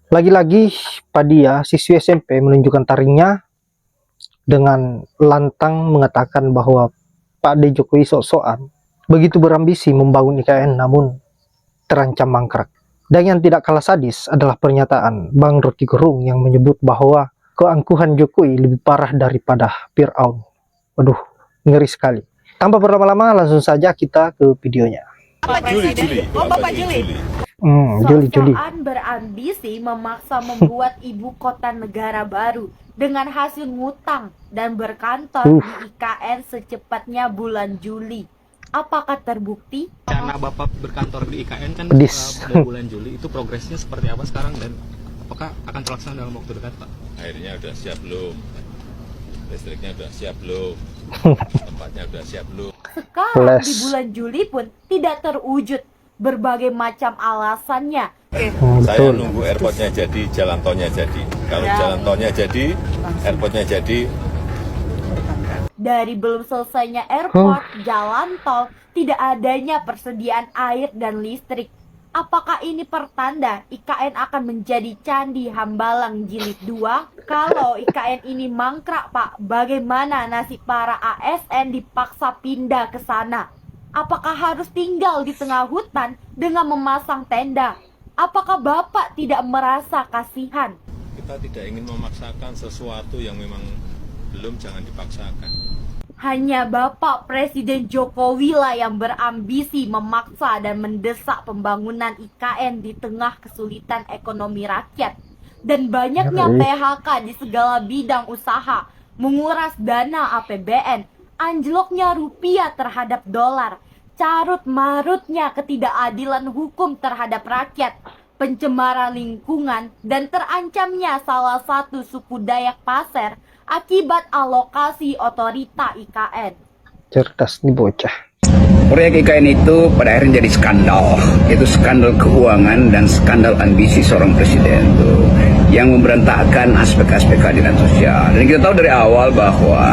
Lagi-lagi Padia, siswi SMP, menunjukkan taringnya dengan lantang mengatakan bahwa Pak D. Jokowi sok-sokan begitu berambisi membangun IKN namun terancam mangkrak. Dan yang tidak kalah sadis adalah pernyataan Bang Rocky Gerung yang menyebut bahwa keangkuhan Jokowi lebih parah daripada Fir'aun. Waduh, ngeri sekali. Tanpa berlama-lama, langsung saja kita ke videonya. Bapak Juli. Oh, Bapak Juli. Juli. Sok-sokan berambisi memaksa membuat ibu kota negara baru dengan hasil ngutang dan berkantor di IKN secepatnya bulan Juli. Apakah terbukti? Karena Bapak berkantor di IKN kan mau bulan Juli, itu progresnya seperti apa sekarang dan apakah akan terlaksana dalam waktu dekat, Pak? Airnya udah siap belum? Listriknya udah siap belum? Tempatnya udah siap belum? Sekarang di bulan Juli pun tidak terwujud. Berbagai macam alasannya. Saya nunggu airportnya jadi, jalan tolnya jadi. Kalau jalan tolnya jadi, airportnya jadi. Dari belum selesainya airport, jalan tol, tidak adanya persediaan air dan listrik. Apakah ini pertanda IKN akan menjadi Candi Hambalang Jilid 2? Kalau IKN ini mangkrak, Pak, bagaimana nasib para ASN dipaksa pindah ke sana? Apakah harus tinggal di tengah hutan dengan memasang tenda? Apakah Bapak tidak merasa kasihan? Kita tidak ingin memaksakan sesuatu yang memang belum, jangan dipaksakan. Hanya Bapak Presiden Jokowi lah yang berambisi memaksa dan mendesak pembangunan IKN di tengah kesulitan ekonomi rakyat. Dan banyaknya PHK di segala bidang usaha, menguras dana APBN, anjloknya rupiah terhadap dolar, carut marutnya ketidakadilan hukum terhadap rakyat, pencemaran lingkungan, dan terancamnya salah satu suku Dayak Pasir akibat alokasi otorita IKN. Cerdas nih bocah. Proyek IKN itu pada akhirnya jadi skandal. Itu skandal keuangan dan skandal ambisi seorang presiden tuh, yang memberantakkan aspek-aspek keadilan sosial. Dan kita tahu dari awal bahwa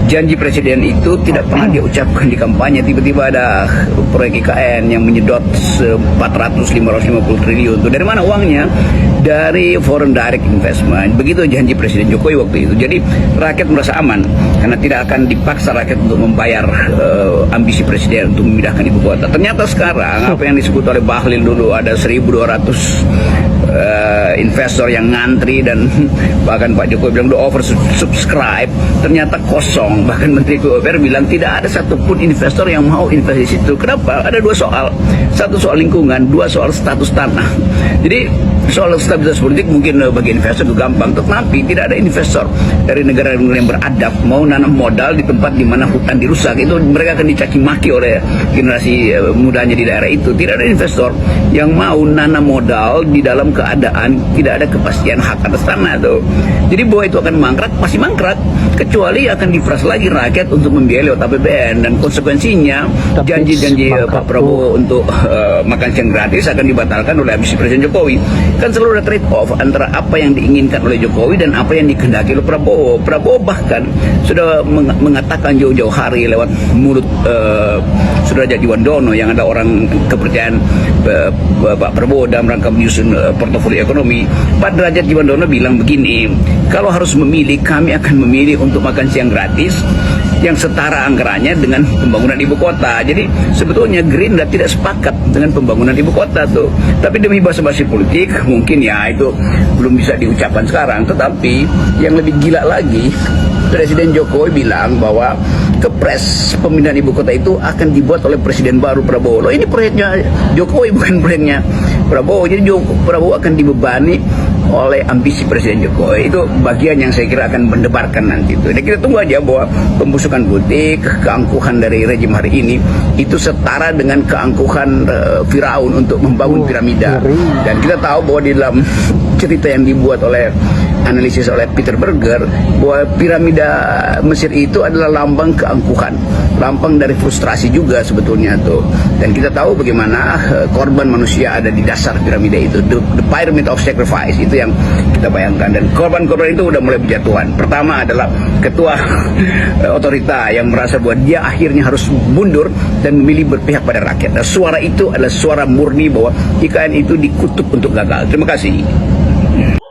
janji presiden itu tidak pernah diucapkan di kampanye. Tiba-tiba ada proyek IKN yang menyedot 400-550 triliun. Tuh dari mana uangnya? Dari foreign direct investment. Begitu janji Presiden Jokowi waktu itu. Jadi rakyat merasa aman karena tidak akan dipaksa rakyat untuk membayar ambisi presiden untuk memindahkan ibu kota. Ternyata sekarang apa yang disebut oleh Bahlil dulu ada 1.200 investor yang ngantri dan bahkan Pak Jokowi bilang udah oversubscribe, ternyata kosong. Bahkan Menteri KUPR bilang tidak ada satupun investor yang mau investasi di situ. Kenapa? Ada dua soal. Satu soal lingkungan, dua soal status tanah. Jadi soal stabilitas politik mungkin bagi investor itu gampang, tetapi tidak ada investor dari negara-negara yang beradab mau nanam modal di tempat di mana hutan dirusak. Itu mereka akan dicaci maki oleh generasi mudanya di daerah itu. Tidak ada investor yang mau nanam modal di dalam keadaan tidak ada kepastian hak atas tanah tuh. Jadi bahwa itu akan mangkrak, pasti mangkrak, kecuali akan diperas lagi rakyat untuk membiayai lewat APBN, dan konsekuensinya janji-janji Pak Prabowo untuk makan siang gratis akan dibatalkan oleh ambisi Presiden Jokowi. Kan selalu ada trade off antara apa yang diinginkan oleh Jokowi dan apa yang dikehendaki oleh Prabowo. Prabowo bahkan sudah mengatakan jauh-jauh hari lewat mulut Saudara Jiwandono yang ada orang kepercayaan Pak Prabowo dalam rangka menyusun portofolio ekonomi. Pak Derajat Jiwandono bilang begini, kalau harus memilih, kami akan memilih untuk makan siang gratis yang setara anggarannya dengan pembangunan ibu kota. Jadi sebetulnya Gerindra tidak sepakat dengan pembangunan ibu kota tuh. Tapi demi basa-basi politik mungkin ya itu belum bisa diucapkan sekarang. Tetapi yang lebih gila lagi, Presiden Jokowi bilang bahwa kepres pemindahan ibu kota itu akan dibuat oleh Presiden baru Prabowo. Loh, ini proyeknya Jokowi bukan proyeknya Prabowo. Jadi Prabowo akan dibebani oleh ambisi Presiden Jokowi. Itu bagian yang saya kira akan mendebarkan nanti itu. Dan kita tunggu aja bahwa pembusukan butik, keangkuhan dari rejim hari ini itu setara dengan keangkuhan Firaun untuk membangun piramida. Dan kita tahu bahwa di dalam cerita yang dibuat oleh analisis oleh Peter Berger bahwa piramida Mesir itu adalah lambang keangkuhan, lambang dari frustrasi juga sebetulnya tuh. Dan kita tahu bagaimana korban manusia ada di dasar piramida itu, the pyramid of sacrifice, itu yang kita bayangkan. Dan korban-korban itu udah mulai berjatuhan. Pertama adalah ketua otorita yang merasa bahwa dia akhirnya harus mundur dan memilih berpihak pada rakyat. Dan suara itu adalah suara murni bahwa IKN itu dikutuk untuk gagal. Terima kasih.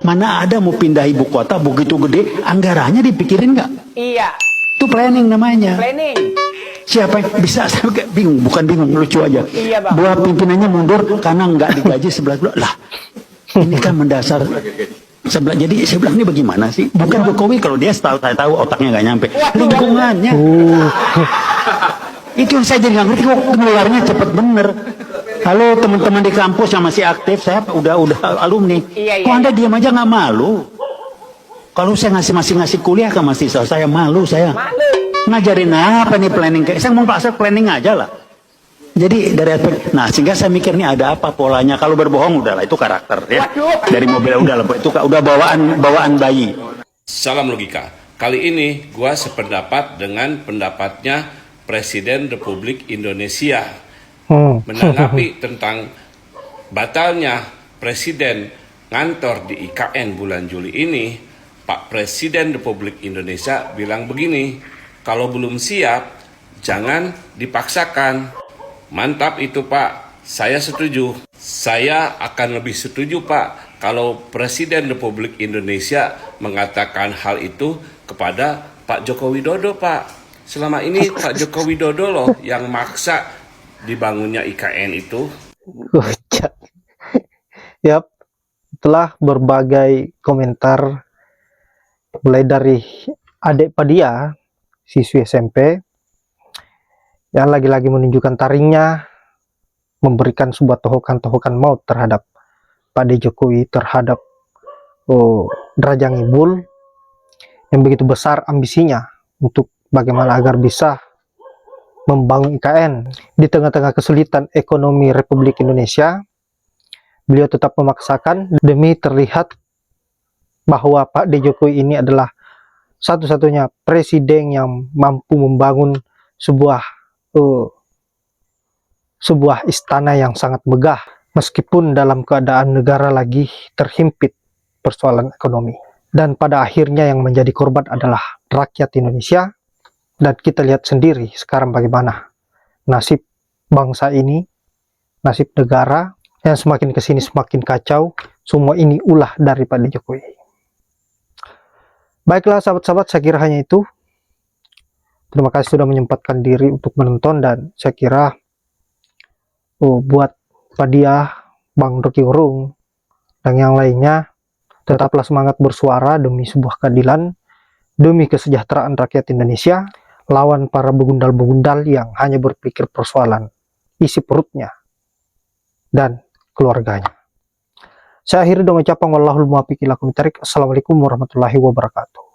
Mana ada mau pindah ibu kota begitu gede, anggarannya dipikirin nggak? Iya, Itu planning namanya. planning. Siapa yang bisa? Saya bingung, bukan bingung, lucu aja. Iya, Bang. Buat pimpinannya mundur karena nggak digaji sebelah dua. Lah, ini kan mendasar sebelah. Jadi saya bilang ini bagaimana sih? Bukan Jokowi, kalau dia tahu, saya tahu otaknya nggak nyampe. Lingkungannya. Itu yang saya jadi nggak ngerti kok penularannya cepet bener. Halo teman-teman di kampus yang masih aktif, saya udah alumni. Iya, iya, Kok Anda diam aja nggak malu? Kalau saya ngasih kuliah ke mahasiswa, saya malu saya. Malu. Ngajarin apa nih planning? Saya mau pasar planning aja lah. Jadi dari aspek, nah sehingga saya mikir nih ada apa polanya. Kalau berbohong udahlah itu karakter ya. Dari mobil udahlah itu udah bawaan bayi. Salam logika. Kali ini gua sependapat dengan pendapatnya Presiden Republik Indonesia menanggapi tentang batalnya Presiden ngantor di IKN bulan Juli ini. Pak Presiden Republik Indonesia bilang begini, kalau belum siap jangan dipaksakan. Mantap itu Pak, saya setuju. Saya akan lebih setuju Pak kalau Presiden Republik Indonesia mengatakan hal itu kepada Pak Joko Widodo Pak. Selama ini Pak Joko Widodo loh yang maksa dibangunnya IKN itu. Hujat. Yap, setelah berbagai komentar mulai dari adik Padia, siswi SMP yang lagi-lagi menunjukkan taringnya, memberikan sebuah tohokan-tohokan maut terhadap Pak D. Jokowi, terhadap Raja Ngibul yang begitu besar ambisinya untuk bagaimana agar bisa membangun IKN di tengah-tengah kesulitan ekonomi Republik Indonesia. Beliau tetap memaksakan demi terlihat bahwa Pak D. Jokowi ini adalah satu-satunya presiden yang mampu membangun sebuah istana yang sangat megah meskipun dalam keadaan negara lagi terhimpit persoalan ekonomi. Dan pada akhirnya yang menjadi korban adalah rakyat Indonesia. Dan kita lihat sendiri sekarang bagaimana nasib bangsa ini, nasib negara yang semakin kesini semakin kacau. Semua ini ulah dari Pak D. Jokowi. Baiklah sahabat-sahabat, saya kira hanya itu. Terima kasih sudah menyempatkan diri untuk menonton, dan saya kira buat Pak Dia, Bang Rocky Gerung, dan yang lainnya, tetaplah semangat bersuara demi sebuah keadilan, demi kesejahteraan rakyat Indonesia, lawan para begundal-begundal yang hanya berpikir persoalan isi perutnya dan keluarganya. Saya akhiri dengan ucapan wallahul muwaffiq ila aqwamit thoriq. Assalamualaikum warahmatullahi wabarakatuh.